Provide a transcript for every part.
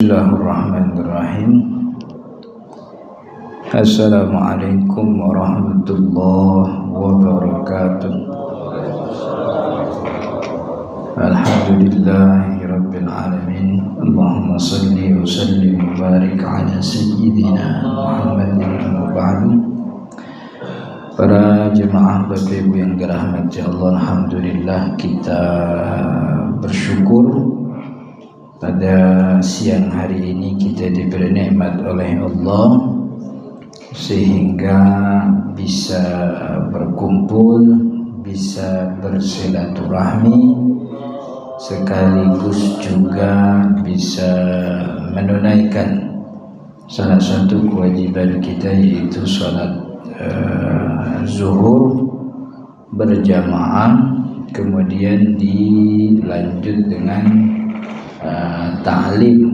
Bismillahirrahmanirrahim. Assalamualaikum warahmatullahi wabarakatuh. Alhamdulillahi rabbil alamin. Allahumma salli wa sallim wa barik ala sayyidina Muhammadin wa ba'du. Para jemaah Bapak Ibu yang dirahmati Allah, alhamdulillah kita bersyukur pada siang hari ini kita diberi nikmat oleh Allah sehingga bisa berkumpul, bisa bersilaturahmi, sekaligus juga bisa menunaikan salah satu kewajiban kita, yaitu salat zuhur berjamaah, kemudian dilanjut dengan ta'lim.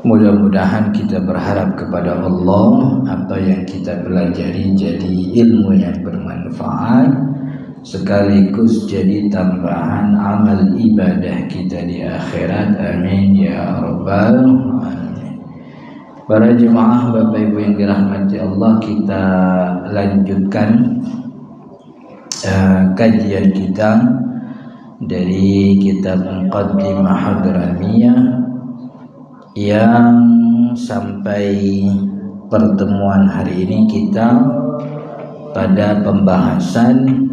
Mudah-mudahan kita berharap kepada Allah apa yang kita pelajari jadi ilmu yang bermanfaat, sekaligus jadi tambahan amal ibadah kita di akhirat. Amin ya rabbal alamin. Para jemaah Bapak Ibu yang dirahmati Allah, kita lanjutkan kajian kita dari kitab Muqaddimah Hadramiyah yang sampai pertemuan hari ini kita pada pembahasan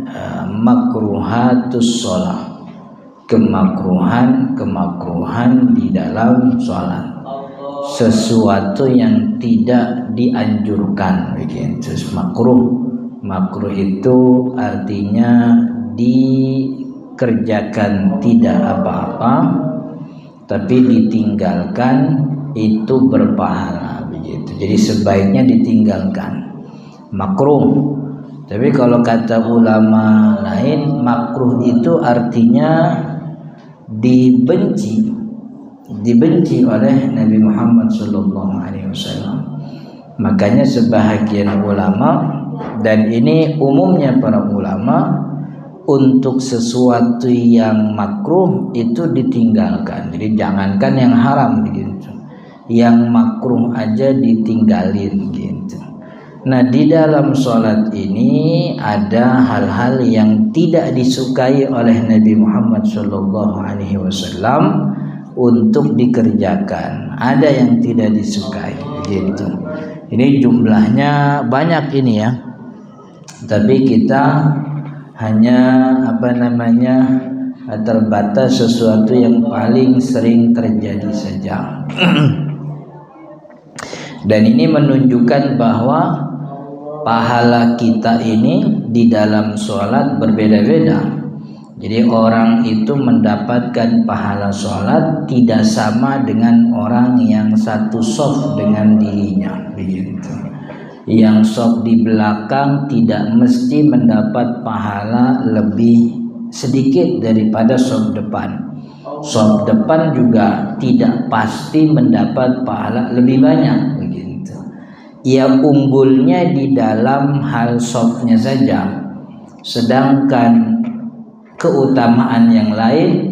makruhatus sholat, kemakruhan di dalam sholat, sesuatu yang tidak dianjurkan begitu. Makruh itu artinya dikerjakan tidak apa-apa, tapi ditinggalkan itu berpahala begitu. Jadi sebaiknya ditinggalkan, makruh. Tapi kalau kata ulama lain, makruh itu artinya dibenci oleh Nabi Muhammad SAW. Makanya sebahagian ulama, dan ini umumnya para ulama, untuk sesuatu yang makruh itu ditinggalkan. Jadi jangankan yang haram gitu, yang makruh aja ditinggalin gitu. Nah, di dalam sholat ini ada hal-hal yang tidak disukai oleh Nabi Muhammad SAW untuk dikerjakan. Ada yang tidak disukai gitu. Ini jumlahnya banyak ini ya, tapi kita hanya terbatas sesuatu yang paling sering terjadi saja. Dan ini menunjukkan bahwa pahala kita ini di dalam sholat berbeda-beda. Jadi orang itu mendapatkan pahala sholat tidak sama dengan orang yang satu shaf dengan dirinya begitu. Yang shaf di belakang tidak mesti mendapat pahala lebih sedikit daripada shaf depan. Shaf depan juga tidak pasti mendapat pahala lebih banyak begitu. Ya, unggulnya di dalam hal shafnya saja, sedangkan keutamaan yang lain,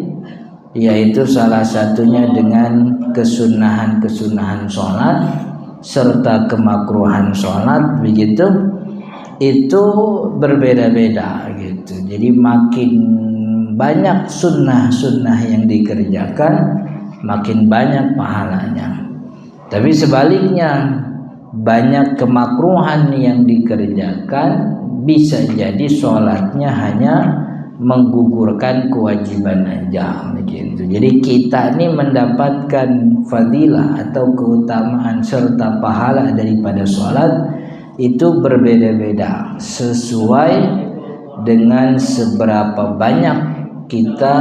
yaitu salah satunya dengan kesunahan sholat serta kemakruhan sholat begitu, itu berbeda-beda gitu. Jadi makin banyak sunnah yang dikerjakan, makin banyak pahalanya. Tapi sebaliknya, banyak kemakruhan yang dikerjakan, bisa jadi sholatnya hanya menggugurkan kewajiban aja begitu. Jadi kita ini mendapatkan fadilah atau keutamaan serta pahala daripada sholat itu berbeda-beda sesuai dengan seberapa banyak kita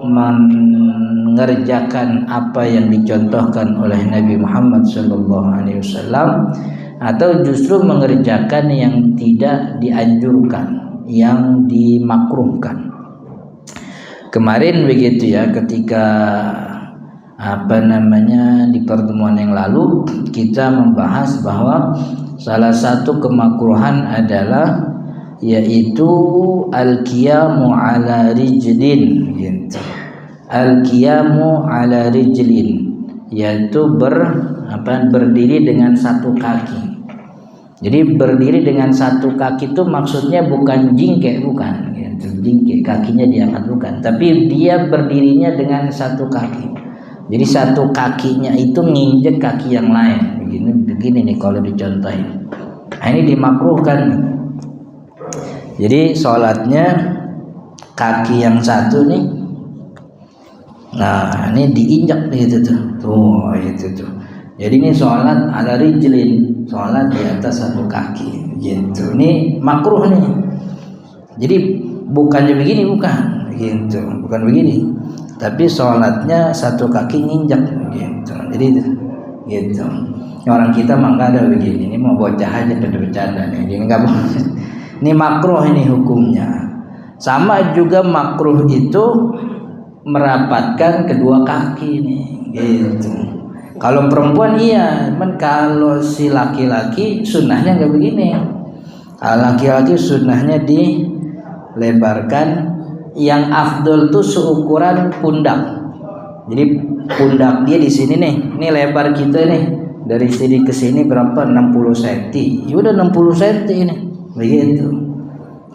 mengerjakan apa yang dicontohkan oleh Nabi Muhammad SAW, atau justru mengerjakan yang tidak dianjurkan, yang dimakruhkan. Kemarin begitu ya, ketika di pertemuan yang lalu kita membahas bahwa salah satu kemakruhan adalah yaitu al-qiyamu ala rijlin gitu. al-qiyamu ala rijlin, yaitu berdiri dengan satu kaki. Jadi berdiri dengan satu kaki itu maksudnya bukan jingkek, bukan gitu. Jingkek kakinya diangkat, bukan, tapi dia berdirinya dengan satu kaki. Jadi satu kakinya itu nginjek kaki yang lain, begini nih kalau dicontohin. Nah, ini dimakruhkan. Jadi sholatnya kaki yang satu nih, nah ini diinjak gitu tuh, itu tuh. Jadi ini sholat ala rijlin, sholat di atas satu kaki, gitu. Ini makruh nih. Jadi bukannya begini, bukan, gitu, bukan begini. Tapi sholatnya satu kaki nginjak, gitu. Jadi gitu. Orang kita mah nggak ada begini. Ini mau bocah aja bercanda nih. Ini nggak boleh. Ini makruh ini hukumnya. Sama juga makruh itu merapatkan kedua kaki nih, gitu. Kalau perempuan iya, cuman kalau si laki-laki sunnahnya nggak begini. Kalau laki-laki sunnahnya dilebarkan. Yang afdol tuh seukuran pundak. Jadi pundak dia di sini nih, ini lebar kita nih dari sini ke sini berapa? 60 cm. Ya udah 60 cm ini, begitu.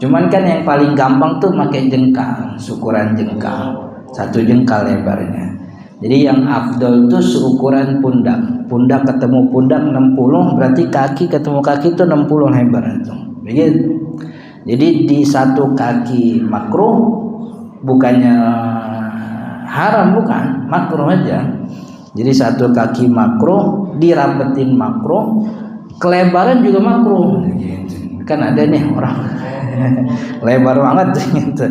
Cuman kan yang paling gampang tuh pakai jengkal, ukuran jengkal, 1 jengkal lebarnya. Jadi yang afdol tuh seukuran pundak. Pundak ketemu pundak 60, berarti kaki ketemu kaki itu 60 lebar itu. Begitu. Jadi di satu kaki makruh, bukannya haram, bukan, makruh aja. Jadi satu kaki makruh, dirapetin makruh, kelebaran juga makruh. Gitu. Kan ada nih orang lebar banget gitu.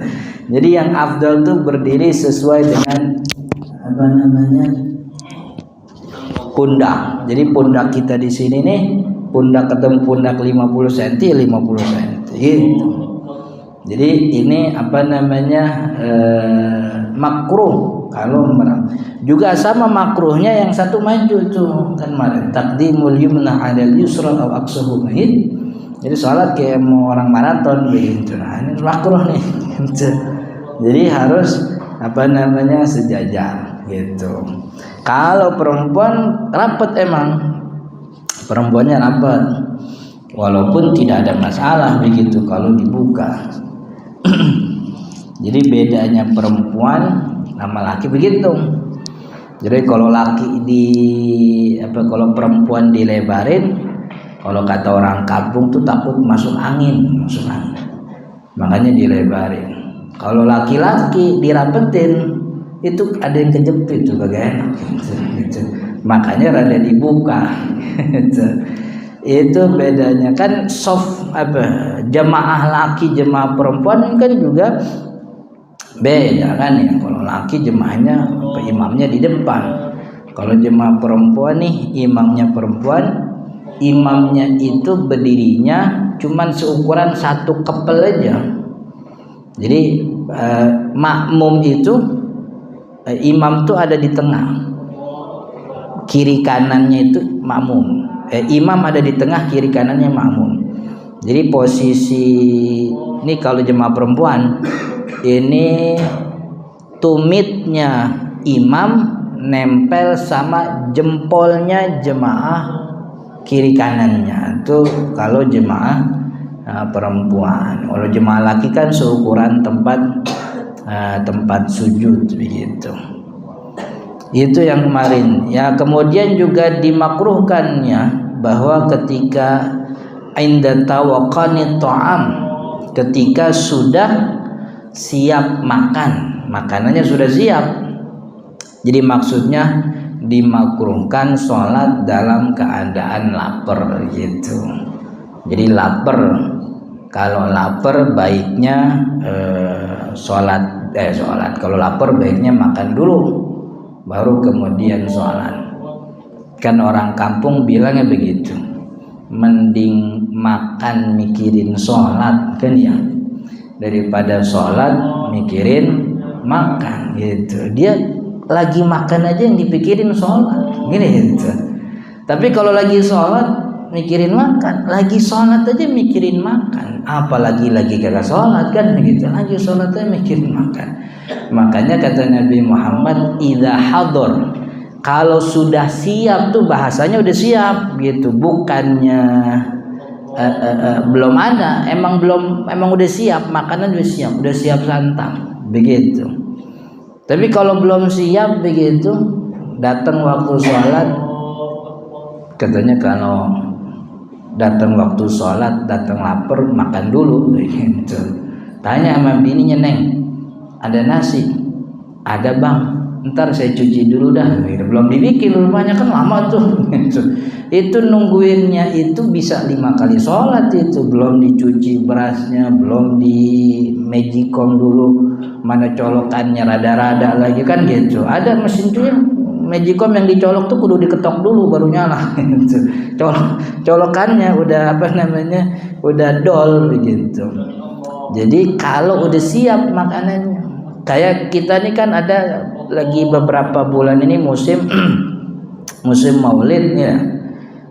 Jadi yang afdal tuh berdiri sesuai dengan pundak. Jadi pundak kita di sini nih, pundak ketemu pundak 50 cm, 50 cm gitu. Jadi ini makruh kalau merang. Juga sama makruhnya yang satu maju tuh kan kemarin, taqdimul yumna 'alal yusra aw aqsahu. Jadi salat kayak mau orang maraton begitu. Nah, ini makruh nih. Jadi harus sejajar gitu. Kalau perempuan rapat, emang perempuannya rapat, walaupun tidak ada masalah begitu kalau dibuka. Jadi bedanya perempuan sama laki begitu. Jadi kalau kalau perempuan dilebarin, kalau kata orang kampung tuh takut masuk angin. Makanya dilebarin. Kalau laki-laki dirapetin, itu ada yang kejepit juga gak enak gitu. Makanya rada dibuka gitu. Itu bedanya kan soft jemaah laki jemaah perempuan ini kan juga beda kan ya. Kalau laki jemaahnya imamnya di depan, kalau jemaah perempuan nih imamnya perempuan, imamnya itu berdirinya cuman seukuran satu kepel aja. Jadi makmum itu imam tuh ada di tengah, kiri kanannya itu makmum. Imam ada di tengah, kiri kanannya makmum. Jadi posisi ini kalau jemaah perempuan ini tumitnya imam nempel sama jempolnya jemaah kiri kanannya. Itu kalau jemaah perempuan. Kalau jemaah laki kan seukuran tempat sujud begitu. Itu yang kemarin ya. Kemudian juga dimakruhkannya bahwa ketika inda tawaqqani ta'am, ketika sudah siap makan, makanannya sudah siap. Jadi maksudnya dimakruhkan sholat dalam keadaan lapar gitu. Jadi lapar, kalau lapar baiknya sholat. Kalau lapar baiknya makan dulu, baru kemudian sholat. Kan orang kampung bilangnya begitu, mending makan mikirin sholat kan ya, daripada sholat mikirin makan gitu. Dia lagi makan aja yang dipikirin sholat gini gitu. Tapi kalau lagi sholat mikirin makan, lagi sholat aja mikirin makan, apalagi lagi kagak sholat kan begitu, lagi sholat aja mikirin makan. Makanya kata Nabi Muhammad, idza hadar, kalau sudah siap tuh bahasanya udah siap gitu, bukannya belum ada, emang udah siap, makanan udah siap santap begitu. Tapi kalau belum siap begitu, datang waktu sholat, katanya kalau datang waktu sholat, datang lapar, makan dulu begitu. Tanya sama bininya, Neng, ada nasi? Ada bang, ntar saya cuci dulu dah. Belum dibikin rumahnya kan lama tuh. Itu nungguinnya itu bisa 5 kali sholat itu, belum dicuci berasnya, belum di magicom dulu, mana colokannya rada-rada lagi kan gitu. Ada mesin tuh yang magicom yang dicolok tuh kudu diketok dulu baru nyala. Colokannya udah udah dol begitu. Jadi kalau udah siap makanannya, kayak kita nih kan ada lagi beberapa bulan ini musim maulid ya.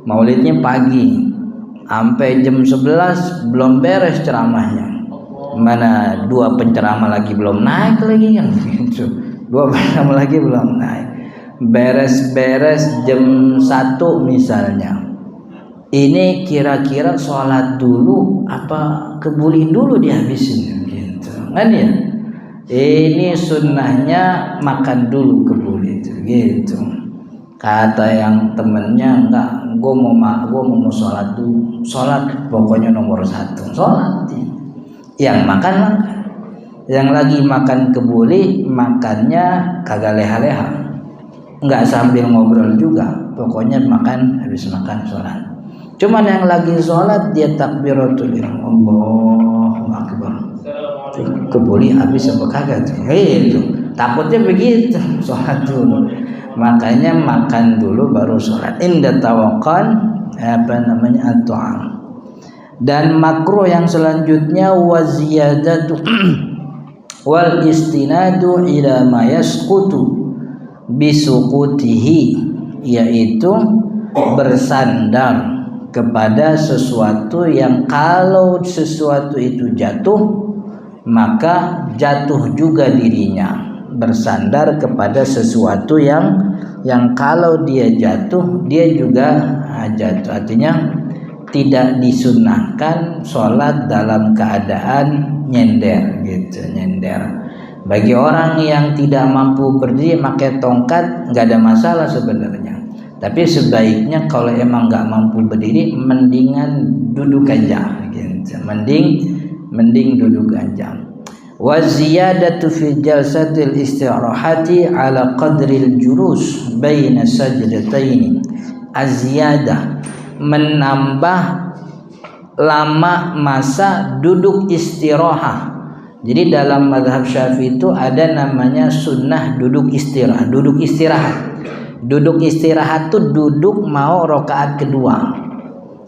Maulidnya pagi sampai jam 11 belum beres ceramahnya. Mana 2 penceramah lagi belum naik lagi kan gitu. 2 penceramah lagi belum naik. Beres-beres jam 1 misalnya. Ini kira-kira sholat dulu apa kebuli dulu dihabisin gitu. Kan ya? Ini sunnahnya makan dulu kebuli itu gitu. Kata yang temennya, enggak, gue mau sholat dulu. Sholat pokoknya nomor 1, sholat. Yang makan, yang lagi makan kebuli, makannya kagak leha-leha, enggak sambil ngobrol juga, pokoknya makan, habis makan sholat. Cuman yang lagi sholat dia takbiratul ihram, Allahu akbar, kebuli habis apa kagak tuh? Itu takutnya begitu, sholat dulu. Makanya makan dulu baru sholat. Inda tawakkal at-ta'am. Dan makruh yang selanjutnya waziyadatu wal istinadu ila ma yasqutu bisuqutihi, yaitu bersandar kepada sesuatu yang kalau sesuatu itu jatuh maka jatuh juga dirinya. Bersandar kepada sesuatu yang kalau dia jatuh dia juga jatuh. Artinya tidak disunahkan sholat dalam keadaan nyender gitu, nyender. Bagi orang yang tidak mampu berdiri pakai tongkat nggak ada masalah sebenarnya. Tapi sebaiknya kalau emang nggak mampu berdiri, mendingan duduk aja gitu. Mending duduk aja. Wa ziyadatu fi jalsatil istirahati ala qadril julus baina sajdataini. Az-ziyadah, menambah lama masa duduk istirahat. Jadi dalam mazhab Syafi'i itu ada namanya sunnah duduk istirahat. Duduk istirahat tuh duduk mau rakaat kedua.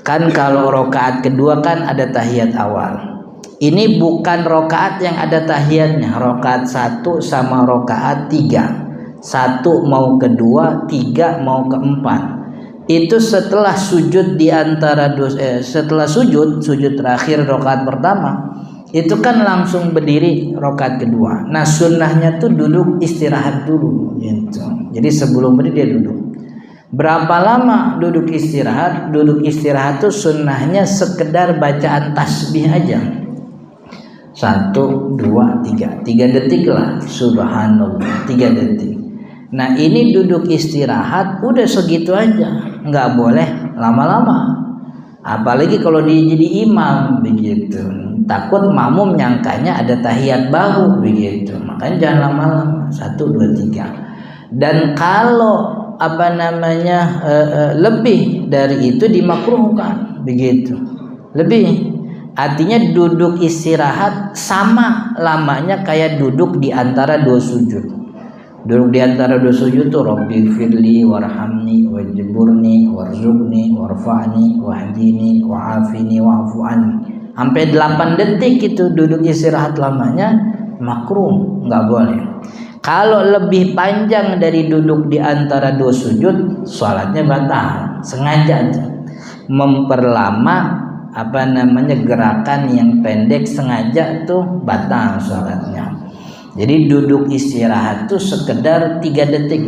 Kan kalau rakaat kedua kan ada tahiyat awal. Ini bukan rakaat yang ada tahiyatnya, rakaat 1 sama rakaat 3. 1 mau ke 2, 3 mau ke 4. Itu setelah sujud di antara setelah sujud terakhir rakaat pertama, itu kan langsung berdiri rakaat kedua. Nah, sunnahnya tuh duduk istirahat dulu gitu. Jadi sebelum berdiri dia duduk. Berapa lama duduk istirahat? Duduk istirahat tuh sunnahnya sekedar bacaan tasbih aja. 1, 2, 3 detik lah, subhanallah, 3 detik. Nah, ini duduk istirahat udah segitu aja, nggak boleh lama-lama. Apalagi kalau dia jadi imam begitu, takut makmum nyangkanya ada tahiyat baru begitu. Makanya jangan lama-lama, 1, 2, 3. Dan kalau lebih dari itu dimakruhkan begitu. Lebih artinya duduk istirahat sama lamanya kayak duduk di antara 2 sujud. Duduk di antara 2 sujud tuh Rabbi firli warhamni wajburni warzuqni warfa'ni wahdini wa'afini wa'fu anni. Sampai 8 detik itu duduk istirahat lamanya makruh, enggak boleh. Kalau lebih panjang dari duduk di antara 2 sujud, salatnya batal, sengaja aja. memperlama gerakan yang pendek sengaja tuh batal sholatnya. Jadi duduk istirahat tuh sekedar 3 detik.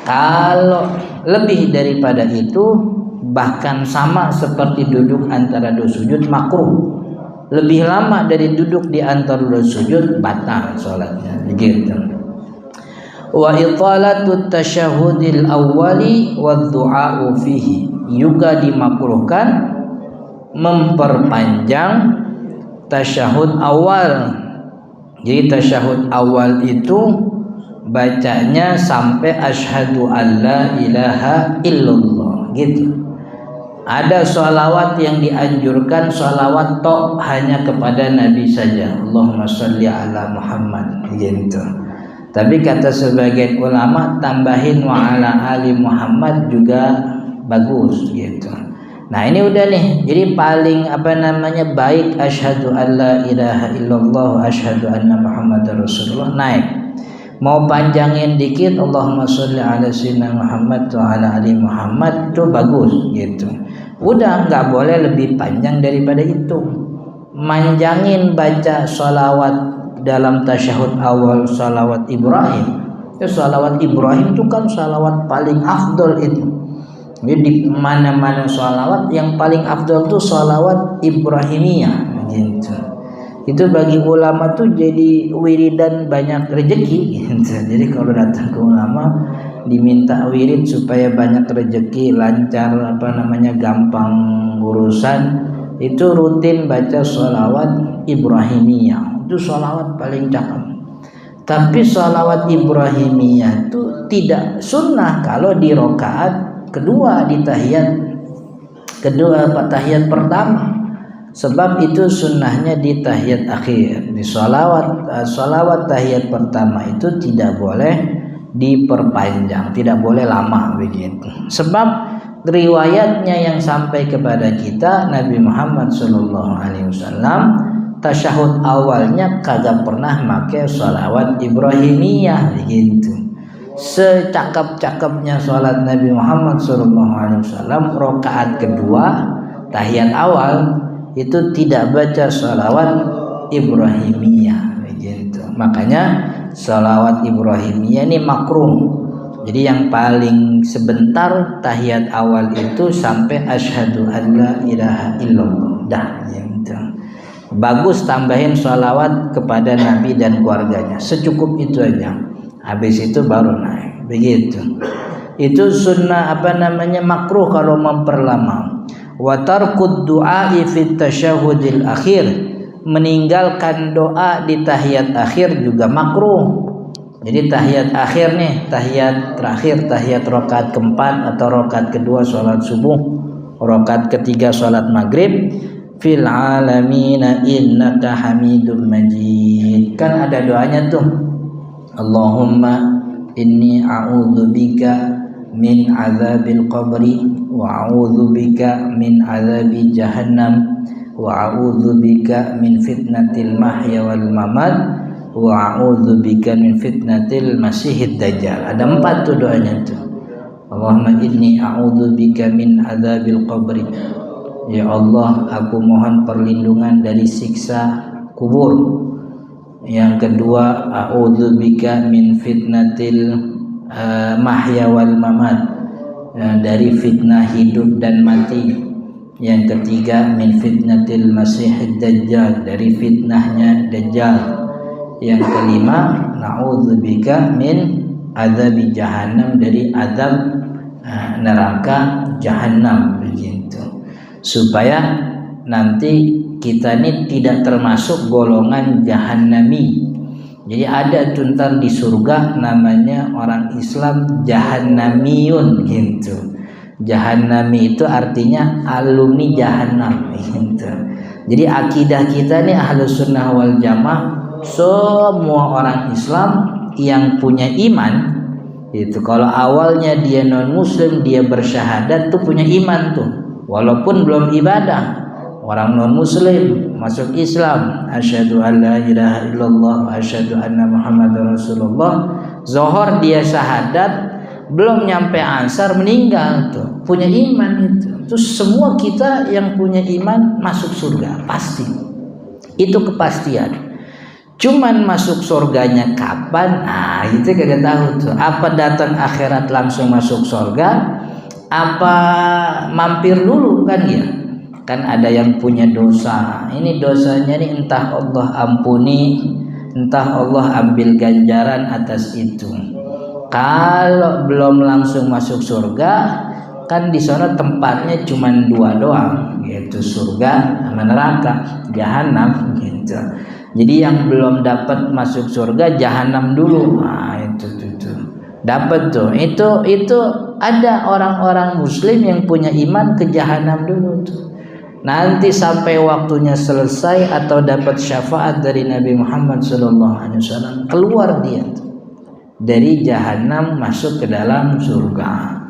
Kalau lebih daripada itu, bahkan sama seperti duduk antara 2 sujud, makruh. Lebih lama dari duduk di antara 2 sujud, batal sholatnya. Begitu. Wa italatu tasyahudil awwali wa du'a'u fihi, juga dimakruhkan memperpanjang tasyahud awal. Jadi tasyahud awal itu bacanya sampai asyhadu alla ilaha illallah gitu. Ada sholawat yang dianjurkan sholawat tok hanya kepada Nabi saja, Allahumma sholli ala Muhammad gitu. Tapi kata sebagian ulama tambahin wa ala ali Muhammad juga bagus gitu. Nah ini udah nih, jadi paling baik asyhadu alla ilaha illallah asyhadu anna Muhammadar Rasulullah naik. Mau panjangin dikit Allahumma sholli ala sayyidina Muhammad wa ala ali Muhammad itu bagus gitu. Udah nggak boleh lebih panjang daripada itu. Manjangin baca sholawat dalam tasyahud awal, sholawat Ibrahim. Sholawat Ibrahim itu kan sholawat paling afdol itu. Jadi di mana-mana sholawat yang paling afdol tuh sholawat Ibrahimiyah gitu. Itu bagi ulama tuh jadi wiridan banyak rezeki gitu. Jadi kalau datang ke ulama diminta wirid supaya banyak rezeki, lancar gampang urusan, itu rutin baca sholawat Ibrahimiyah. Itu sholawat paling cakep. Tapi sholawat Ibrahimiyah itu tidak sunnah kalau di rakaat kedua, di tahiyat kedua tahiyat pertama. Sebab itu sunnahnya di tahiyat akhir. Di sholawat tahiyat pertama itu tidak boleh diperpanjang, tidak boleh lama begitu. Sebab riwayatnya yang sampai kepada kita, Nabi Muhammad SAW tasyahud awalnya kagak pernah pakai sholawat Ibrahimiyah begitu. Secakap-cakapnya sholat Nabi Muhammad SAW, rakaat kedua tahiyat awal itu tidak baca sholawat Ibrahimiyah begitu. Makanya sholawat Ibrahimiyah ini makruh. Jadi yang paling sebentar tahiyat awal itu sampai asyhadu alla ilaha illallah. Dah gitu. Bagus tambahin sholawat kepada Nabi dan keluarganya. Secukup itu aja. Habis itu baru naik begitu. Itu sunnah makruh kalau memperlama. Wa tarkud du'ai fit tasyahudil akhir, meninggalkan doa di tahiyat akhir juga makruh. Jadi tahiyat akhir nih, tahiyat terakhir, tahiyat rakaat keempat atau rakaat kedua sholat subuh, rakaat ketiga sholat maghrib, fil alamina innaka hamidum majid, kan ada doanya tuh, Allahumma inni a'udzubika min azabil qabri wa a'udzubika min azabi jahannam wa a'udzubika min fitnatil mahya wal mamat wa a'udzubika min fitnatil masiihid dajjal. Ada 4 tuh doanya tuh. Allahumma inni a'udzubika min azabil qabri, ya Allah aku mohon perlindungan dari siksa kubur. Yang kedua, a'udzubika min fitnatil mahya wal mamat, dari fitnah hidup dan mati. Yang ketiga, min fitnatil masiihid dajjal, dari fitnahnya dajjal. Yang kelima, na'udzubika min azabi jahannam, dari azab neraka jahannam begitu. Supaya nanti kita ini tidak termasuk golongan jahannami. Jadi ada tuntar di surga namanya orang Islam jahannamiyun gitu. Jahannami itu artinya alumni jahannam gitu. Jadi akidah kita nih Ahlus Sunnah wal Jamaah, semua orang Islam yang punya iman itu, kalau awalnya dia non muslim, dia bersyahadat tuh punya iman tuh, walaupun belum ibadah. Orang non muslim masuk Islam, asyhadu alla ilaha illallah asyhadu anna Muhammadar Rasulullah, zuhur dia syahadat, belum nyampe asar meninggal tuh, punya iman itu. Terus semua kita yang punya iman masuk surga pasti. Itu kepastian. Cuman masuk surganya kapan? Nah, itu kagak tahu tuh. Apa datang akhirat langsung masuk surga? Apa mampir dulu kan ya? Kan ada yang punya dosa. Ini dosanya nih entah Allah ampuni, entah Allah ambil ganjaran atas itu. Kalau belum langsung masuk surga, kan di sana tempatnya cuma dua doang, yaitu surga sama neraka, jahanam gitu. Jadi yang belum dapat masuk surga jahanam dulu. Nah, itu dapat tuh. Itu ada orang-orang muslim yang punya iman ke jahanam dulu tuh. Nanti sampai waktunya selesai atau dapat syafaat dari Nabi Muhammad SAW, keluar dia tuh dari jahanam masuk ke dalam surga.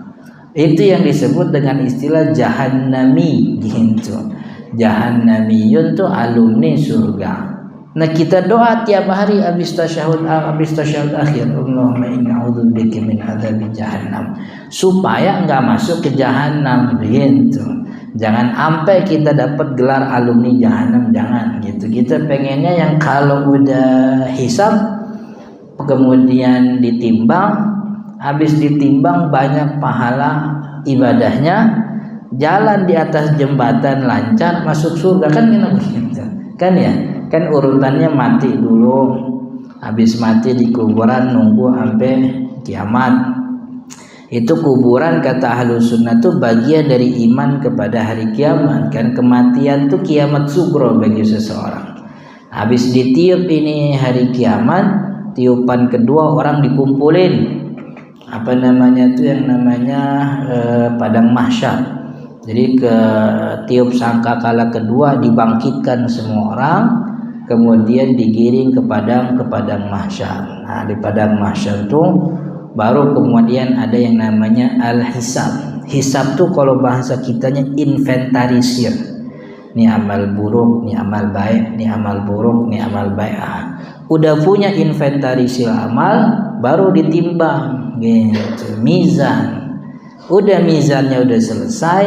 Itu yang disebut dengan istilah jahannami gitu. Jahannamiyun tuh alumni surga. Nah, kita doa tiap hari habis tasyahud akhir, Allahumma inni a'udzubika min adzabi jahannam, supaya enggak masuk ke jahanam gitu. Jangan sampai kita dapat gelar alumni jahanam, jangan gitu. Kita pengennya yang kalau udah hisab kemudian ditimbang, habis ditimbang banyak pahala ibadahnya, jalan di atas jembatan lancar masuk surga, kan gitu. Kan ya? Kan urutannya mati dulu, habis mati di kuburan nunggu sampai kiamat. Itu kuburan kata Ahlus Sunnah tuh bagian dari iman kepada hari kiamat. Kan kematian tuh kiamat sugro bagi seseorang. Habis ditiup ini hari kiamat, tiupan kedua orang dikumpulin. Apa namanya tuh yang namanya padang mahsyar. Jadi ke tiup sangkakala kedua dibangkitkan semua orang, kemudian digiring ke padang mahsyar. Nah, di padang mahsyar itu baru kemudian ada yang namanya al-hisab. Hisab tuh kalau bahasa kitanya inventarisir. Ini amal buruk, ini amal baik, ini amal buruk, ini amal baik. Udah punya inventarisir amal, baru ditimbang gitu, mizan. Udah mizannya udah selesai,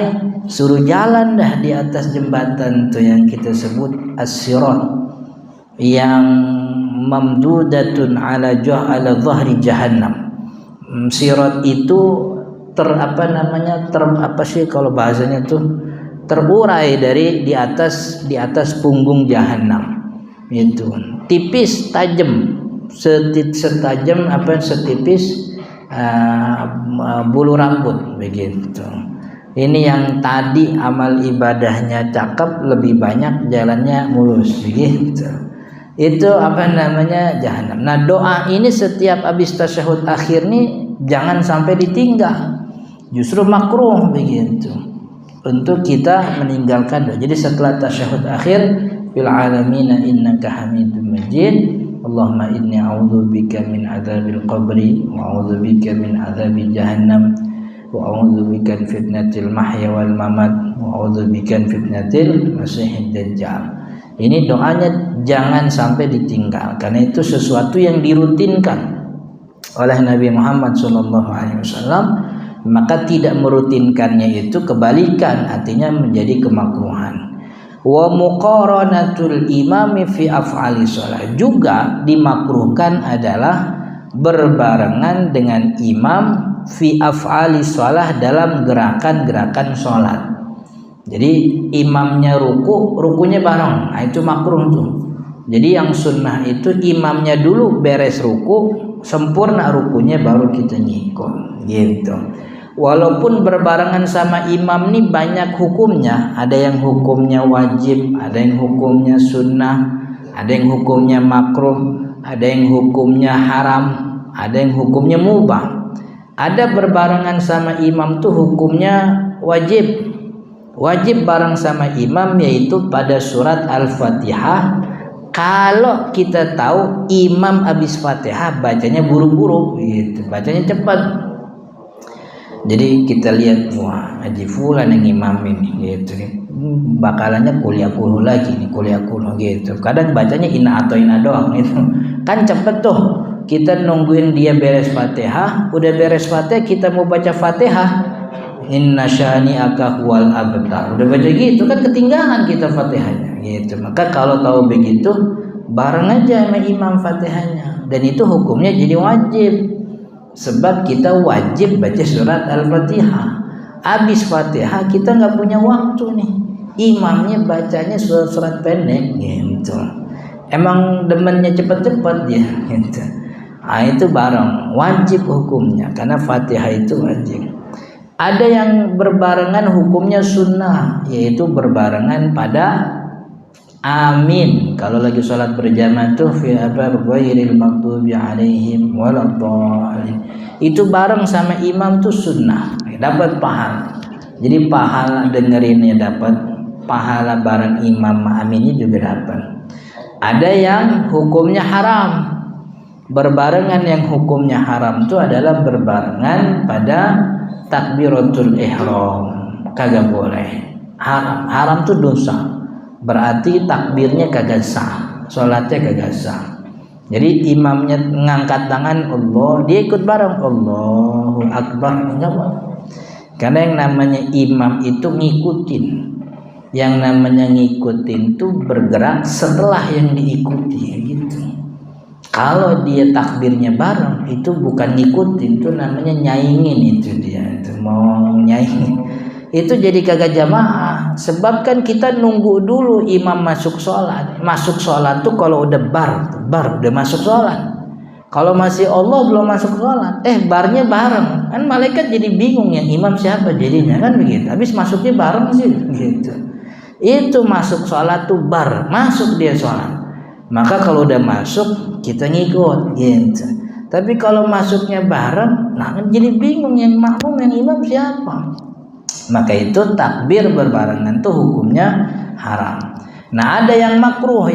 suruh jalan dah di atas jembatan tuh yang kita sebut as-sirat, yang mamdudatun ala dhahri jahannam. Sirat itu kalau bahasanya tuh terurai dari di atas punggung jahannam. Itu tipis tajam, setipis bulu rambut begitu. Ini yang tadi amal ibadahnya cakep, lebih banyak jalannya mulus begitu. Itu apa namanya jahanam. Nah, doa ini setiap habis tasyahud akhir nih jangan sampai ditinggal. Justru makruh begitu untuk kita meninggalkan doa. Jadi setelah tasyahud akhir, fil alamin innaka hamidum majid, Allahumma inni a'udzubika min adzabil qabri wa a'udzubika min adzabi jahannam wa a'udzubika min fitnatil mahya wal mamat wa a'udzubika min fitnatil masiihid dajjal. Ini doanya jangan sampai ditinggal, karena itu sesuatu yang dirutinkan oleh Nabi Muhammad SAW. Maka tidak merutinkannya itu kebalikan, artinya menjadi kemakruhan. Wa muqaranatul imami fi af'ali shalah, juga dimakruhkan adalah berbarengan dengan imam fi af'ali shalah, dalam gerakan-gerakan sholat. Jadi imamnya rukunya bareng, nah itu makruh tuh. Jadi yang sunnah itu imamnya dulu beres ruku, sempurna rukunya, baru kita ngikut gitu. Walaupun berbarengan sama imam nih banyak hukumnya, ada yang hukumnya wajib, ada yang hukumnya sunnah, ada yang hukumnya makruh, ada yang hukumnya haram, ada yang hukumnya mubah. Ada berbarengan sama imam tuh hukumnya wajib bareng sama imam, yaitu pada surat Al-Fatihah. Kalau kita tahu imam habis Fatihah bacanya buru-buru gitu, bacanya cepat. Jadi kita lihat, wah Haji Fulan yang imam ini gitu, bakalannya kuliah kuluh lagi nih, kuliah kuluh gitu. Kadang bacanya ina atau ina doang itu, kan cepet tuh. kita nungguin dia beres Fatihah, udah beres Fatihah kita mau baca Fatihah, inna syani'aka huwal abtar, udah baca gitu kan ketinggalan kita Fatihahnya gitu. Maka kalau tahu begitu bareng aja sama imam Fatihahnya, dan itu hukumnya jadi wajib, sebab kita wajib baca surat Al-Fatihah. Habis Fatihah kita nggak punya waktu nih, imamnya bacanya surat-surat pendek gitu, emang demennya cepet-cepet ya gitu. Nah, itu bareng wajib hukumnya karena Fatihah itu wajib. Ada yang berbarengan hukumnya sunnah, yaitu berbarengan pada amin. Kalau lagi sholat berjamaah tuh fi ghairil maghdubi alaihim waladdallin, itu bareng sama imam tuh sunnah, dapat pahala. Jadi pahala dengerinnya dapat, pahala bareng imam aminnya juga dapat. Ada yang hukumnya haram, berbarengan yang hukumnya haram itu adalah berbarengan pada takbiratul ihram, kagak boleh, haram tuh dosa, berarti takbirnya kagak sah, sholatnya kagak sah. Jadi imamnya ngangkat tangan Allah, dia ikut bareng Allahu Akbar, enggak boleh. Karena yang namanya imam itu ngikutin, yang namanya ngikutin tuh bergerak setelah yang diikuti gitu. Kalau dia takbirnya bareng itu bukan ngikutin, itu namanya nyaingin, itu dia itu mau nyaingin. Itu jadi kagak jamaah, sebab kan kita nunggu dulu imam masuk sholat. Masuk sholat tuh kalau udah bar udah masuk sholat. Kalau masih Allah belum masuk sholat, barnya bareng, kan malaikat jadi bingung ya imam siapa jadinya, kan begitu. Habis masuknya bareng sih gitu. Itu masuk sholat tuh bar, masuk dia sholat. Maka kalau udah masuk kita ngikut gitu. Tapi kalau masuknya bareng, nah jadi bingung yang makmum yang imam siapa. Maka itu takbir berbarengan tuh hukumnya haram. Nah ada yang makruh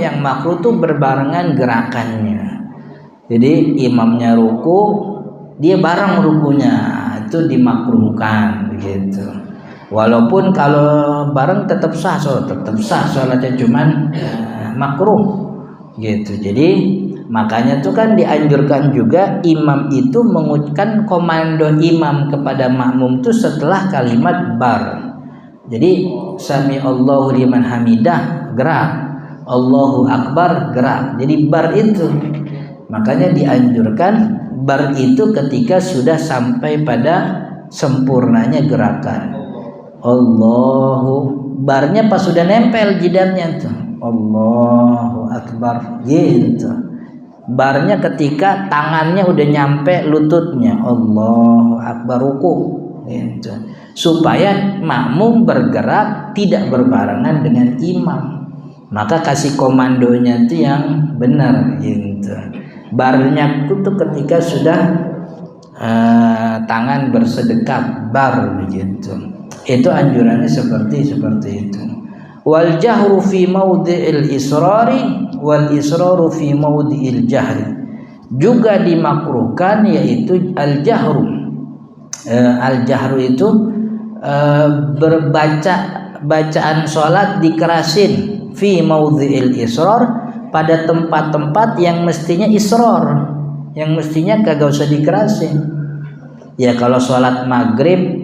tuh berbarengan gerakannya. Jadi imamnya ruku, dia bareng rukunya, itu dimakruhkan begitu. Walaupun kalau bareng tetap sah sholatnya, cuman makruh gitu. Jadi makanya tuh kan dianjurkan juga imam itu mengucapkan komando imam kepada makmum tuh setelah kalimat bar. Jadi sami Allahu liman hamidah gerak, Allahu Akbar gerak. Jadi bar itu makanya dianjurkan bar itu ketika sudah sampai pada sempurnanya gerakan. Allahu, barnya pas sudah nempel jidatnya tuh Allahu Akbar gitu. Barnya ketika tangannya udah nyampe lututnya Allahu Akbar ruku gitu. Supaya makmum bergerak tidak berbarengan dengan imam. Maka kasih komandonya itu yang benar gitu. Barnya itu ketika sudah tangan bersedekat bar begitu. Itu anjurannya seperti itu. Wal jahru fi maudhi'il israri wal israru fi maudhi'il jahri, juga dimakruhkan yaitu al jahru. Al jahru itu bacaan sholat dikerasin fi maudhi'il israr, pada tempat-tempat yang mestinya israr, yang mestinya kagak usah dikerasin. Ya kalau sholat maghrib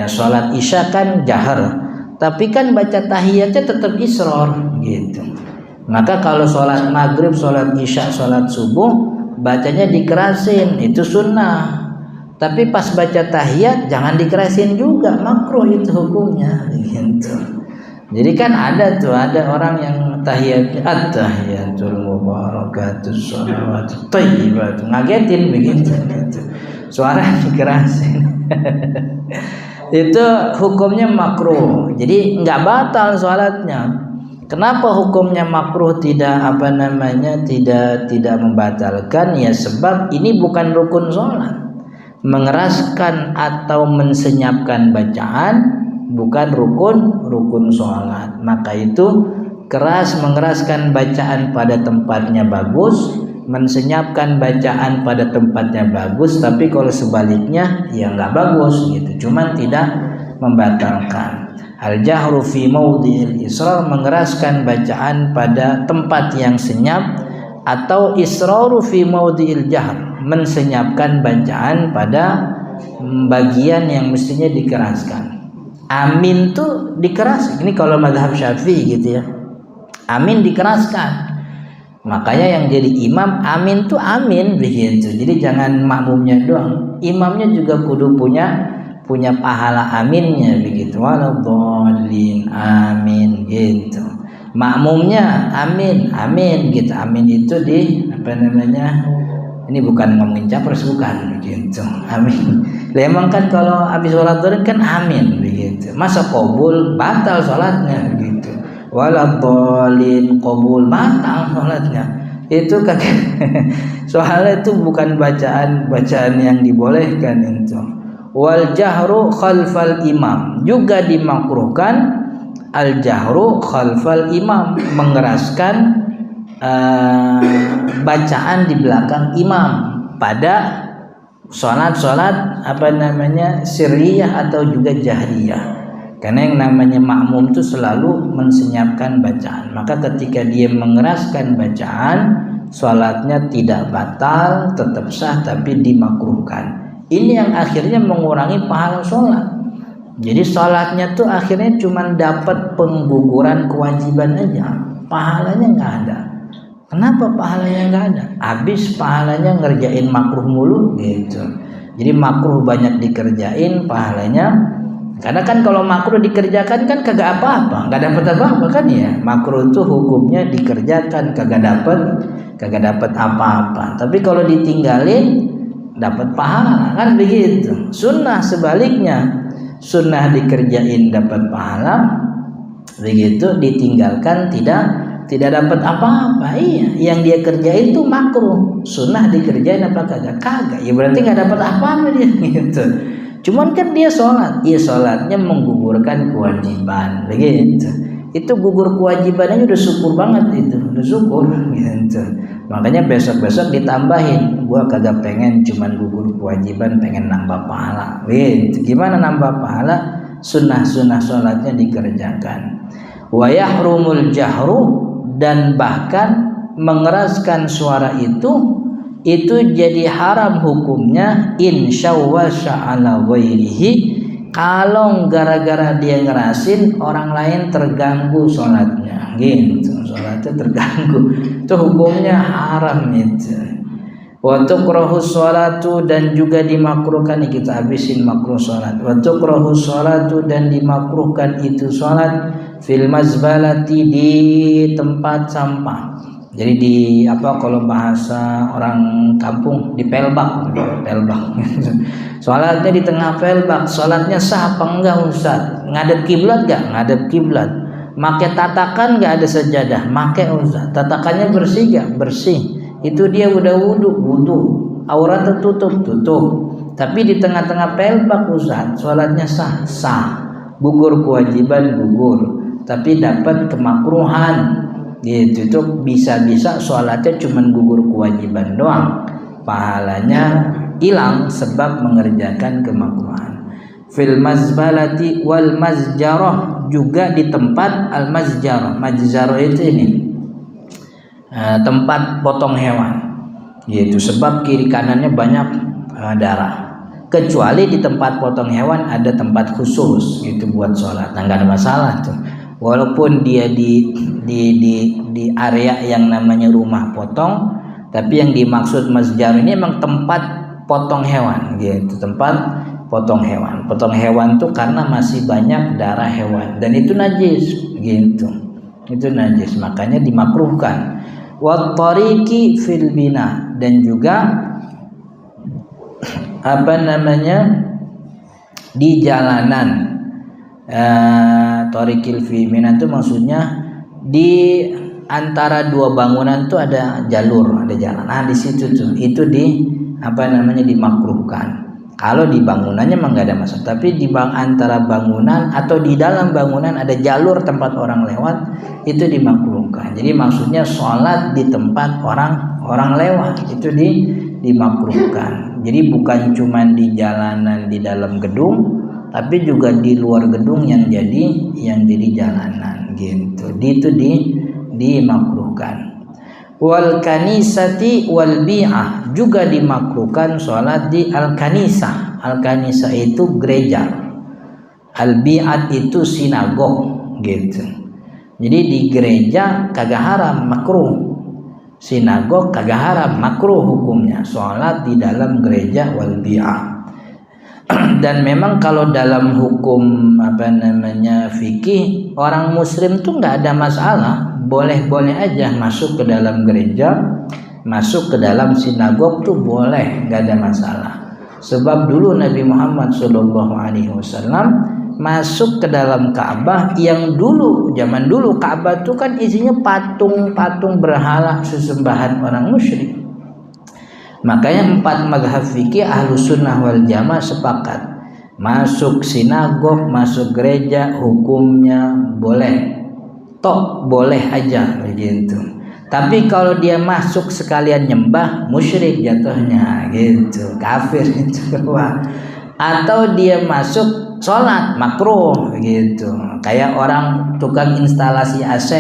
sholat isya kan jahar, tapi kan baca tahiyatnya tetap israr gitu. Maka kalau sholat maghrib, sholat isya, sholat subuh bacanya dikerasin, itu sunnah. Tapi pas baca tahiyat jangan dikerasin juga, makruh itu hukumnya gitu. Jadi kan ada orang yang tahiyat at-tahiyatul mubarakatus shalawatut thayyibat, ngagetin begitu gitu. Suara dikerasin. Itu hukumnya makruh. Jadi nggak batal sholatnya. Kenapa hukumnya makruh tidak tidak membatalkan? Ya sebab ini bukan rukun sholat. Mengeraskan atau mensenyapkan bacaan bukan rukun sholat. Maka itu mengeraskan bacaan pada tempatnya bagus, mensenyapkan bacaan pada tempatnya bagus, tapi kalau sebaliknya ya nggak bagus gitu. Cuman tidak membatalkan. Al-jahru fi maudhi'il israr, mengeraskan bacaan pada tempat yang senyap, atau israru fi maudhi'il jahr, mensenyapkan bacaan pada bagian yang mestinya dikeraskan. Amin tuh dikeras. Ini kalau mazhab Syafi'i gitu ya. Amin dikeraskan. Makanya yang jadi imam amin tuh amin begitu. Jadi jangan makmumnya doang, imamnya juga kudu punya pahala aminnya begitu. Waladhdallin amin gitu. Makmumnya amin amin gitu. Amin itu di apa namanya? Ini bukan ngomongin capres, bukan begitu. Amin. Memang kan kalau habis sholat zuhur kan amin begitu. Masa qabul batal sholatnya begitu. Waladhdallin qabul batal sholatnya. Itu kan soalnya itu bukan bacaan yang dibolehkan itu. Wal jahru khalfal imam, juga dimakruhkan al jahru khalfal imam, mengeraskan bacaan di belakang imam pada sholat apa namanya sirriyah atau juga jahriyah. Karena yang namanya makmum itu selalu mensenyapkan bacaan. Maka ketika dia mengeraskan bacaan, sholatnya tidak batal, tetap sah, tapi dimakruhkan. Ini yang akhirnya mengurangi pahala sholat. Jadi sholatnya tuh akhirnya cuma dapat pengguguran kewajiban aja, pahalanya nggak ada. Kenapa pahalanya nggak ada? Habis pahalanya ngerjain makruh mulu gitu. Jadi makruh banyak dikerjain, pahalanya. Karena kan kalau makruh dikerjakan kan kagak apa-apa, nggak dapat apa-apa kan ya. Makruh itu hukumnya dikerjakan kagak dapat apa-apa. Tapi kalau ditinggalin dapat pahala kan begitu. Sunnah sebaliknya, sunnah dikerjain dapat pahala, begitu ditinggalkan tidak dapat apa-apa. Iya, yang dia kerjain itu makruh, sunnah dikerjain apa kagak? Kagak. Ya berarti nggak dapat apa-apa dia gitu. Cuman kan dia sholat, ya sholatnya menggugurkan kewajiban, begitu. Itu gugur kewajibannya udah syukur banget itu, udah syukur, gitu. Makanya besok-besok ditambahin, gua kagak pengen cuman gugur kewajiban, pengen nambah pahala, begitu. Gimana nambah pahala? Sunnah-sunnah sholatnya dikerjakan. Wa yahrumul jahru, dan bahkan mengeraskan suara itu jadi haram hukumnya insyaallah sya'ala ghairihi, kalau gara-gara dia ngerasin orang lain terganggu sholatnya gitu, sholatnya terganggu, itu hukumnya haram itu. Wa tukrahus sholatu, dan juga dimakruhkan, kita habisin makruh sholat. Wa tukrahus sholatu, dan dimakruhkan itu sholat fil mazbalati, di tempat sampah. Jadi di apa kalau bahasa orang kampung di pelbak. Sholatnya di tengah pelbak, sholatnya sah apa enggak Ustaz? Ngadep kiblat enggak? Ngadep kiblat. Make tatakan enggak ada sajadah? Make Ustaz. Tatakannya bersih enggak? Bersih. Itu dia udah wudu. Aurat tertutup. Tapi di tengah-tengah pelbak Ustaz, sholatnya sah. Gugur kewajiban, gugur. Tapi dapat kemakruhan. Gitu, itu bisa-bisa sholatnya cuma gugur kewajiban doang, pahalanya hilang sebab mengerjakan kemakruhan. Fil mazbalati wal mazjarah, juga di tempat al mazjarah. Mazjarah itu ini tempat potong hewan, gitu, sebab kiri kanannya banyak darah. Kecuali di tempat potong hewan ada tempat khusus gitu buat sholat, nah nggak ada masalah tuh. Walaupun dia di area yang namanya rumah potong, tapi yang dimaksud masjar ini memang tempat potong hewan gitu, tempat potong hewan. Potong hewan tuh karena masih banyak darah hewan dan itu najis gitu. Itu najis, makanya dimakruhkan. Wat tariqi fil bina, dan juga apa namanya di jalanan. Tariqil fi mina itu maksudnya di antara dua bangunan tuh ada jalur, ada jalan. Nah di situ tuh itu di apa namanya dimakruhkan. Kalau di bangunannya memang nggak ada masalah, tapi di antara bangunan atau di dalam bangunan ada jalur tempat orang lewat, itu dimakruhkan. Jadi maksudnya sholat di tempat orang lewat itu dimakruhkan. Jadi bukan cuma di jalanan di dalam gedung, tapi juga di luar gedung yang jadi jalanan gitu. Itu dimakruhkan. Wal kanisati wal bi'ah, juga dimakruhkan sholat di al-kanisah. Al-kanisah itu gereja, al-bi'at itu sinagog gitu. Jadi di gereja kagak haram, makruh. Sinagog kagak haram, makruh hukumnya sholat di dalam gereja wal bi'ah. Dan memang kalau dalam hukum fikih, orang muslim tuh nggak ada masalah, boleh-boleh aja masuk ke dalam gereja, masuk ke dalam sinagog tuh boleh, nggak ada masalah. Sebab dulu Nabi Muhammad SAW masuk ke dalam Ka'bah, yang dulu zaman dulu Ka'bah tuh kan isinya patung-patung berhala sesembahan orang musyrik. Makanya 4 mazhab fikih Ahlus Sunnah wal Jamaah sepakat, masuk sinagog, masuk gereja hukumnya boleh, tok boleh aja begitu. Tapi kalau dia masuk sekalian nyembah, musyrik jatuhnya gitu, kafir itu. Atau dia masuk sholat, makruh gitu. Kayak orang tukang instalasi AC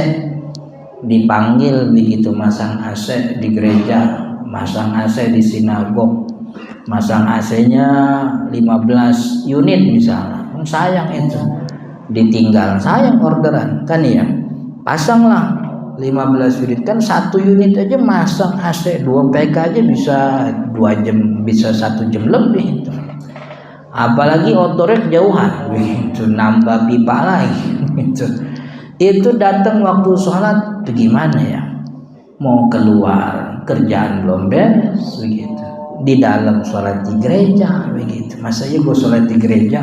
dipanggil begitu, masang AC di gereja, masang AC di sinagog, masang AC-nya 15 unit misalnya, sayang itu ditinggal, sayang orderan kan ya, pasanglah 15 unit, kan 1 unit aja masang AC 2 PK aja bisa 2 jam, bisa 1 jam lebih itu. Apalagi outdoornya kejauhan itu, nambah pipa lagi itu datang waktu sholat bagaimana ya, mau keluar kerjaan belum beres begitu, di dalam sholat di gereja begitu. Masa ya gue sholat di gereja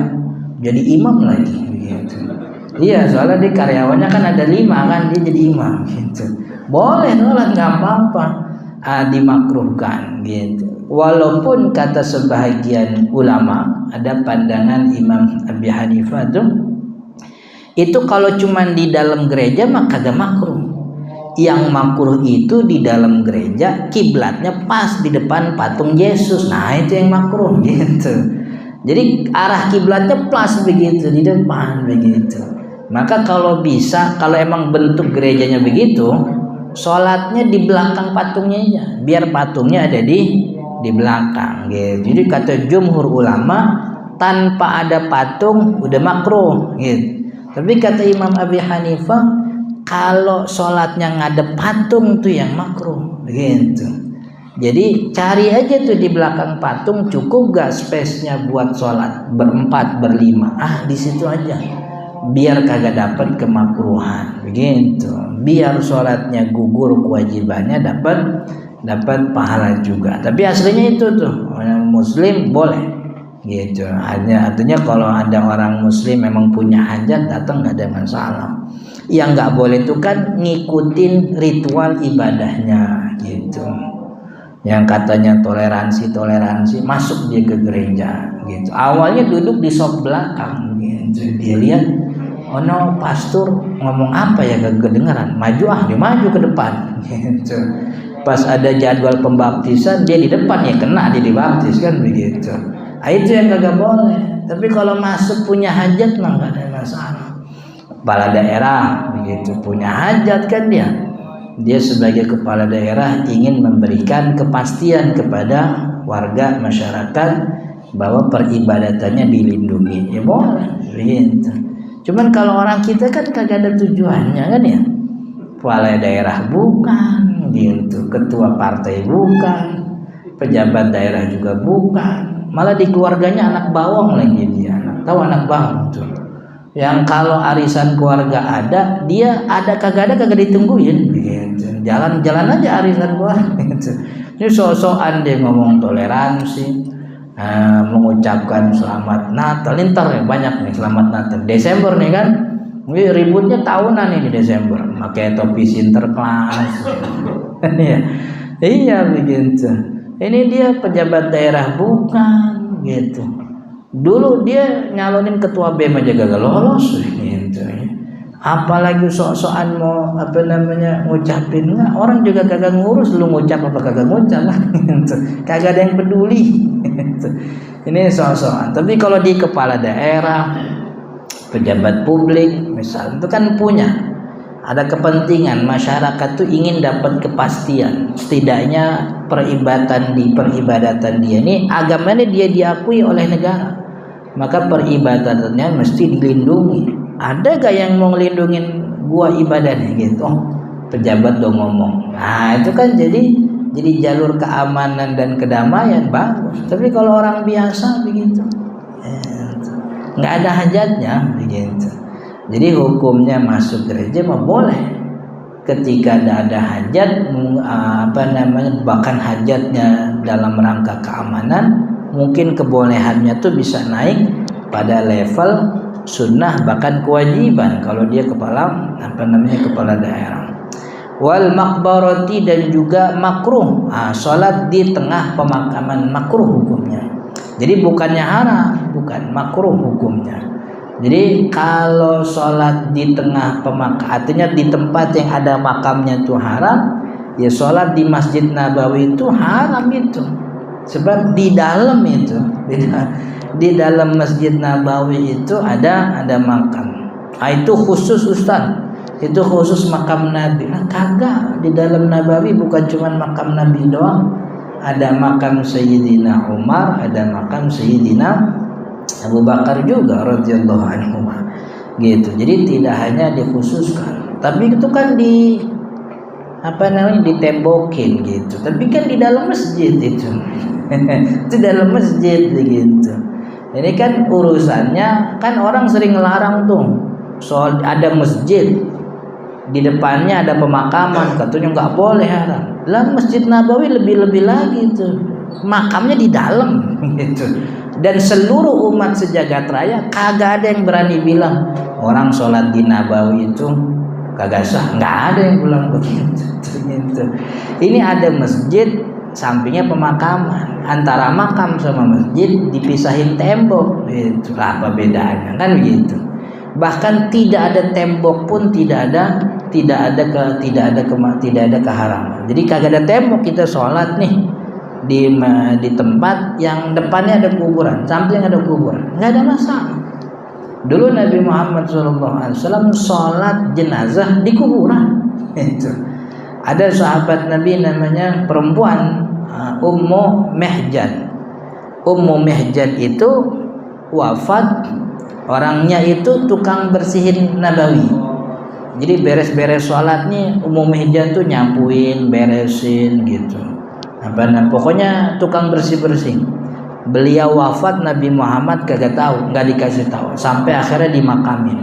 jadi imam lagi begitu. Iya, soalnya di karyawannya kan ada 5 kan, dia jadi imam gitu. Boleh sholat nggak apa-apa, dimakruhkan gitu. Walaupun kata sebahagian ulama, ada pandangan Imam Abi Hanifah tuh, itu kalau cuman di dalam gereja maka kagak makruh. Yang makruh itu di dalam gereja kiblatnya pas di depan patung Yesus, nah itu yang makruh gitu. Jadi arah kiblatnya pas begitu di depan begitu. Maka kalau bisa, kalau emang bentuk gerejanya begitu, sholatnya di belakang patungnya aja, biar patungnya ada di belakang gitu. Jadi kata jumhur ulama, tanpa ada patung udah makruh gitu. Tapi kata Imam Abi Hanifah, kalau sholatnya ngadep patung tuh yang makruh gitu. Jadi cari aja tuh di belakang patung, cukup gak space-nya buat sholat berempat berlima, di situ aja, biar kagak dapat kemakruhan begitu, biar sholatnya gugur kewajibannya, dapat pahala juga. Tapi aslinya itu tuh orang muslim boleh gitu. Artinya kalau ada orang muslim memang punya hajat datang nggak ada masalah. Yang nggak boleh itu kan ngikutin ritual ibadahnya gitu, yang katanya toleransi masuk dia ke gereja gitu. Awalnya duduk di sop belakang gitu, dia lihat oh no, pastor ngomong apa ya gak kedengeran, maju dia maju ke depan gitu. Pas ada jadwal pembaptisan dia di depan, ya kena dia dibaptis kan begitu. Itu yang kagak boleh. Tapi kalau masuk punya hajat mah gak ada masalah. Kepala daerah begitu punya hajat kan, dia sebagai kepala daerah ingin memberikan kepastian kepada warga masyarakat bahwa peribadatannya dilindungi, ya boleh begitu. Cuman kalau orang kita kan kagak ada tujuannya kan ya, kepala daerah bukan gitu, ketua partai bukan, pejabat daerah juga bukan, malah di keluarganya anak bawang lagi dia. Tahu anak bawang tuh, yang kalau arisan keluarga ada, dia ada kagak ditungguin gitu. Jalan-jalan aja arisan keluarga gitu. Ini sok-sokan dia ngomong toleransi, mengucapkan selamat Natal. Ntar ya banyak nih selamat Natal. Desember nih kan, ini ributnya tahunan nih di Desember, pakai topi Sinterklas. Iya begitu. Ini dia pejabat daerah bukan gitu. Dulu dia nyalonin ketua BEM aja gagal lolos gitu. Apalagi sok-sokan mau ngucapin, enggak, orang juga kagak ngurus lu ngucap apa kagak ngucap gitu. Kagak ada yang peduli gitu. Ini sok-sokan. Tapi kalau di kepala daerah, pejabat publik misal itu kan punya ada kepentingan masyarakat tuh ingin dapat kepastian, setidaknya peribadatan dia ini agamanya dia diakui oleh negara, maka peribadatannya mesti dilindungi. Ada gak yang mau ngelindungin gua ibadahnya gitu? Oh, pejabat dong ngomong. Nah itu kan jadi jalur keamanan dan kedamaian, bagus. Tapi kalau orang biasa begitu, nggak ada hajatnya begitu. Jadi hukumnya masuk gereja mah boleh ketika ada hajat, bahkan hajatnya dalam rangka keamanan, mungkin kebolehannya tuh bisa naik pada level sunnah bahkan kewajiban kalau dia kepala daerah. Wal maqbarati, dan juga makruh salat di tengah pemakaman, makruh hukumnya. Jadi bukannya haram, bukan, makruh hukumnya. Jadi kalau sholat di tengah pemakaman, artinya di tempat yang ada makamnya itu haram, ya sholat di Masjid Nabawi itu haram itu. Sebab di dalam itu, di dalam Masjid Nabawi itu ada makam. Itu khusus Ustaz, itu khusus makam Nabi. Kagak, di dalam Nabawi bukan cuma makam Nabi doang, ada makam Sayyidina Umar, ada makam Sayyidina Abu Bakar juga radhiyallahu anhu gitu. Jadi tidak hanya dikhususkan, tapi itu kan ditembokin gitu. Tapi kan di dalam masjid itu. Itu dalam masjid gitu. Ini kan urusannya kan orang sering ngelarang tuh. Soal ada masjid di depannya ada pemakaman, katanya nggak boleh haram. Lah Masjid Nabawi lebih-lebih lagi tuh. Makamnya di dalam gitu. Dan seluruh umat sejagat raya kagak ada yang berani bilang orang sholat di Nabawi itu kagak sah, nggak ada yang bilang begitu. Ini ada masjid, sampingnya pemakaman, antara makam sama masjid dipisahin tembok, itu apa bedanya kan begitu. Bahkan tidak ada tembok pun tidak ada keharaman. Jadi kagak ada tembok, kita sholat nih di tempat yang depannya ada kuburan, sampingnya ada kuburan, nggak ada masalah. Dulu Nabi Muhammad SAW sholat jenazah di kuburan. Itu ada sahabat Nabi namanya perempuan Ummu Mihjan. Ummu Mihjan itu wafat, orangnya itu tukang bersihin Nabawi. Jadi beres-beres sholat nih Ummu Mihjan tuh nyapuin, beresin gitu. Pokoknya tukang bersih-bersih. Beliau wafat, Nabi Muhammad kagak tahu, nggak dikasih tahu, sampai akhirnya dimakamin.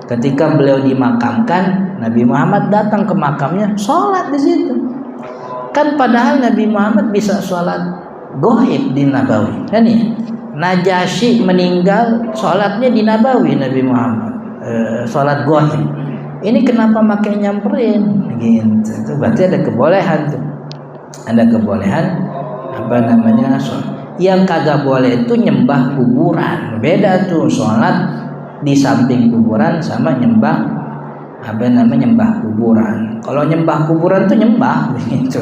Ketika beliau dimakamkan, Nabi Muhammad datang ke makamnya, sholat di situ. Kan padahal Nabi Muhammad bisa sholat goib di Nabawi, kan ya? Najasyi meninggal, sholatnya di Nabawi Nabi Muhammad, sholat goib. Ini kenapa makanya nyamperin? Gitu. Itu berarti ada kebolehan tuh. Ada kebolehan sholat. Yang kagak boleh itu nyembah kuburan. Beda tuh sholat di samping kuburan sama nyembah kuburan. Kalau nyembah kuburan tuh nyembah begitu.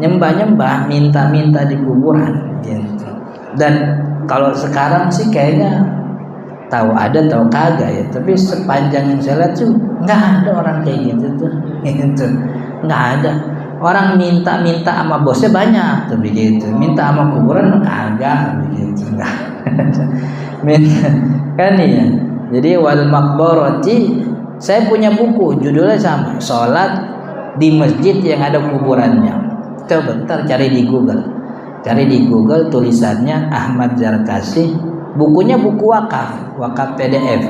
Nyembah minta di kuburan gitu. Dan kalau sekarang sih kayaknya tahu ada tahu kagak ya, tapi sepanjang yang saya lihat tuh nggak ada orang kayak gitu tuh. Gitu. Nggak ada. Orang minta sama bosnya banyak tuh begitu, minta sama kuburan kagak begitu, enggak. Kan ya. Jadi wal maqbarati, saya punya buku judulnya sama, sholat di masjid yang ada kuburannya. Coba bentar cari di Google tulisannya Ahmad Zarkasi, bukunya buku wakaf PDF.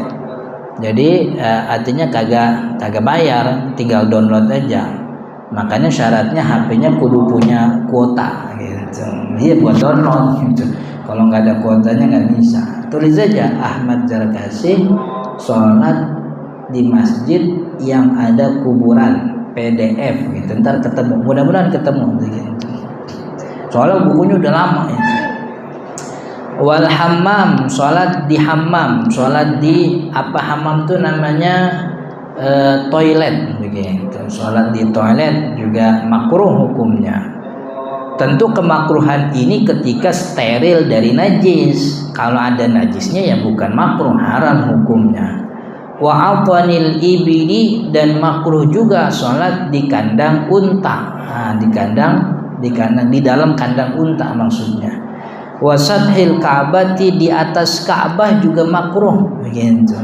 Jadi artinya kagak bayar, tinggal download aja. Makanya syaratnya HP-nya kudu punya kuota gitu. Iya buat download gitu. Kalau nggak ada kuotanya nggak bisa. Tulis aja Ahmad Zarkasi sholat di masjid yang ada kuburan PDF gitu. Ntar ketemu, mudah-mudahan ketemu gitu. Soalnya bukunya udah lama ya. Wal hammam, sholat di hammam, sholat di hammam tuh namanya toilet begitu. Sholat di toilet juga makruh hukumnya. Tentu kemakruhan ini ketika steril dari najis. Kalau ada najisnya ya bukan makruh, haram hukumnya. wa atanil ibili, dan makruh juga sholat di kandang unta. Nah, di kandang di dalam kandang unta maksudnya. Wasadhil Ka'bati, di atas Ka'bah juga makruh begitu.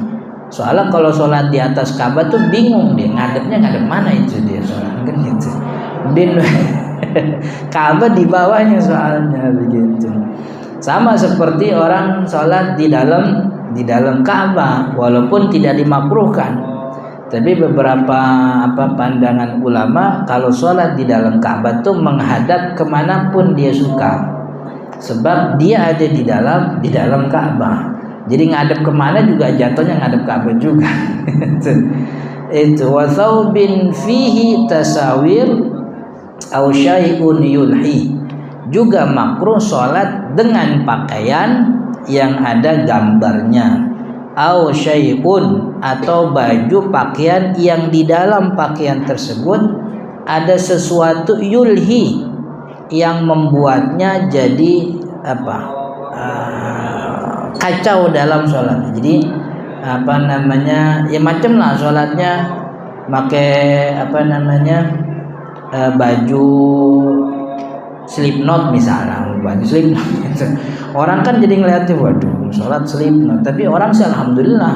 Soalnya kalau sholat di atas Ka'bah tuh bingung dia ngadep mana itu dia sholat kan gitu. Ka'bah di bawahnya soalnya begitu. Sama seperti orang sholat di dalam Ka'bah walaupun tidak dimakruhkan. Tapi beberapa pandangan ulama kalau sholat di dalam Ka'bah tuh menghadap kemanapun dia suka. Sebab dia ada di dalam Ka'bah. Jadi ngadep kemana juga jatuhnya ngadep Ka'bah juga. Itu wa thawbin fihi tasawir aw syai'un yulhi. Juga makruh sholat dengan pakaian yang ada gambarnya, aw syai'un, atau baju pakaian yang di dalam pakaian tersebut ada sesuatu yulhi yang membuatnya jadi kacau dalam sholat. Jadi ya macam lah sholatnya pakai baju Slipknot misalnya, baju Slipknot. Orang kan jadi ngeliatnya, waduh sholat Slipknot, tapi orang sih alhamdulillah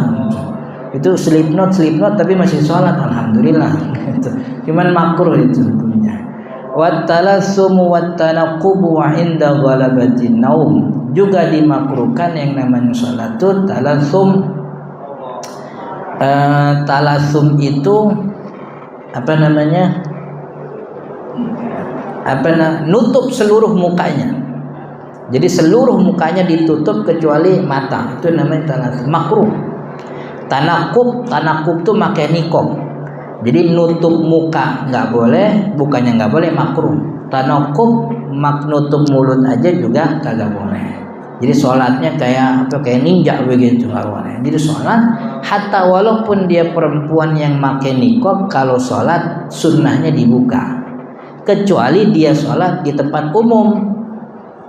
itu Slipknot tapi masih sholat, alhamdulillah. Cuman makruh itu punya. Wattalassumu wattanaqubu wa inda ghalabatin naum, juga dimakruhkan yang namanya sholatul talassum. Talassum itu nutup seluruh mukanya. Jadi seluruh mukanya ditutup kecuali mata, itu namanya talassum, makruh. Tanakub tuh pakai niqab. Jadi nutup muka nggak boleh, bukannya nggak boleh, makruh. Tanakub nutup mulut aja juga kagak boleh. Jadi sholatnya kayak ninja begitu, nggak boleh. Jadi sholat, hatta walaupun dia perempuan yang pakai niqab, kalau sholat sunnahnya dibuka. Kecuali dia sholat di tempat umum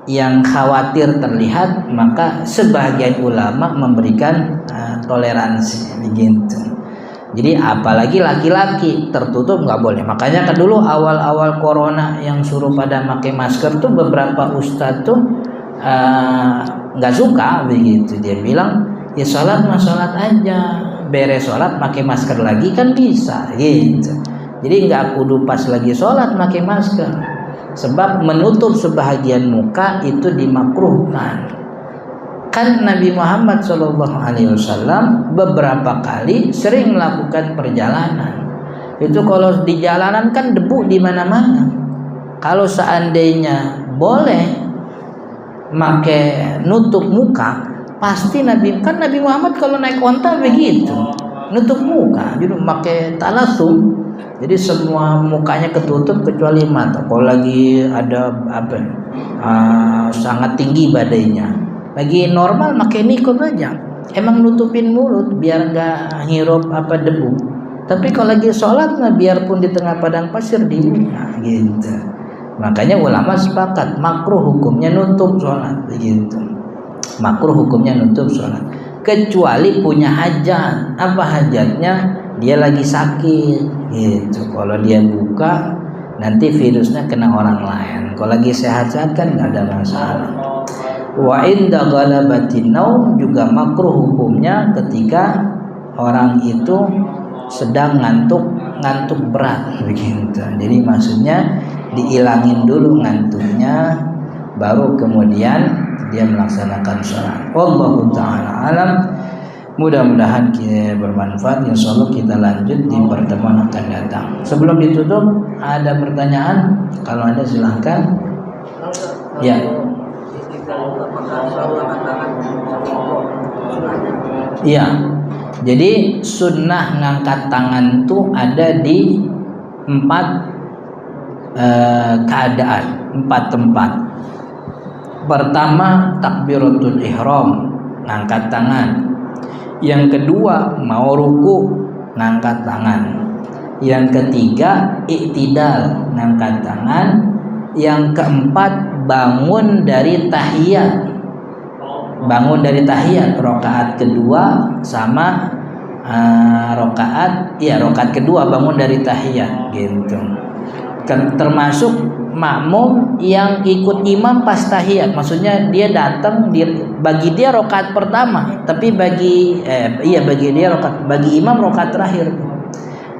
yang khawatir terlihat, maka sebagian ulama memberikan toleransi begitu. Jadi apalagi laki-laki tertutup nggak boleh. Makanya kan dulu awal-awal corona yang suruh pada pakai masker tuh beberapa ustadz tuh nggak suka begitu. Dia bilang ya sholat aja, beres sholat pakai masker lagi kan bisa gitu. Jadi nggak kudu pas lagi sholat pakai masker. Sebab menutup sebahagian muka itu dimakruhkan. Kan Nabi Muhammad SAW beberapa kali sering melakukan perjalanan. Itu kalau di jalanan kan debu di mana-mana. Kalau seandainya boleh pakai nutup muka, pasti Nabi Muhammad kalau naik onta begitu, nutup muka, jadi pakai talassum. Jadi semua mukanya ketutup kecuali mata. Kalau lagi ada sangat tinggi badainya. Lagi normal pakai niqab aja, emang nutupin mulut biar nggak ngirup debu. Tapi kalau lagi sholat biarpun di tengah padang pasir dibuka gitu. Makanya ulama sepakat makruh hukumnya nutup sholat begitu. Makruh hukumnya nutup sholat. Kecuali punya hajat. Apa hajatnya? Dia lagi sakit gitu. Kalau dia buka nanti virusnya kena orang lain. Kalau lagi sehat-sehat kan nggak ada masalah. Wa inda ghalabatin naum, juga makruh hukumnya ketika orang itu sedang ngantuk berat begitu. Jadi maksudnya diilangin dulu ngantuknya, baru kemudian dia melaksanakan sholat. Wallahu ta'ala alam. Mudah-mudahan kita bermanfaat. Insyaallah kita lanjut di pertemuan akan datang. Sebelum ditutup ada pertanyaan? Kalau ada silahkan. Ya. Iya. Jadi sunnah ngangkat tangan tuh ada di 4 keadaan, 4 tempat. Pertama takbiratul ihram, ngangkat tangan. Yang kedua mau ruku, ngangkat tangan. Yang ketiga i'tidal, ngangkat tangan. Yang keempat bangun dari tahiyat rakaat kedua sama Rakaat kedua bangun dari tahiyat gitu. Termasuk makmum yang ikut imam pas tahiyat, maksudnya dia datang bagi dia rakaat pertama, tapi bagi imam rakaat terakhir.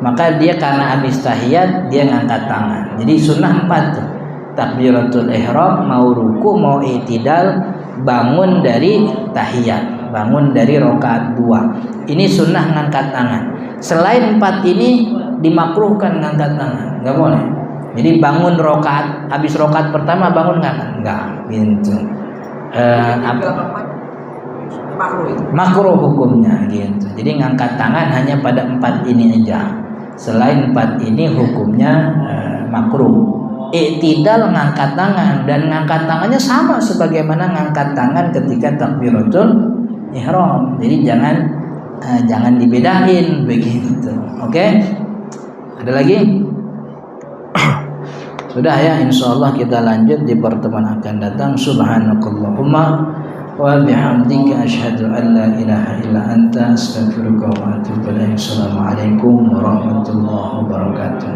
Maka dia karena habis tahiyat dia ngangkat tangan. Jadi sunnah 4 tuh. Takbiratul ihram, mau ruku, mau i'tidal, bangun dari tahiyat, bangun dari rakaat 2. Ini sunnah ngangkat tangan. Selain 4 ini dimakruhkan ngangkat tangan, enggak boleh. Jadi bangun habis rakaat pertama bangun enggak gitu. Makruh hukumnya gitu. Jadi ngangkat tangan hanya pada 4 ini aja. Selain 4 ini hukumnya makruh. I'tidal ngangkat tangan, dan ngangkat tangannya sama sebagaimana ngangkat tangan ketika takbiratul ihram. Jadi jangan dibedain begitu. Oke? Ada lagi? Sudah ya, insyaallah kita lanjut di pertemuan akan datang. Subhanakallahumma wa bihamdika asyhadu an la ilaha illa anta astaghfiruka wa atubu ilaik. Assalamualaikum warahmatullahi wabarakatuh.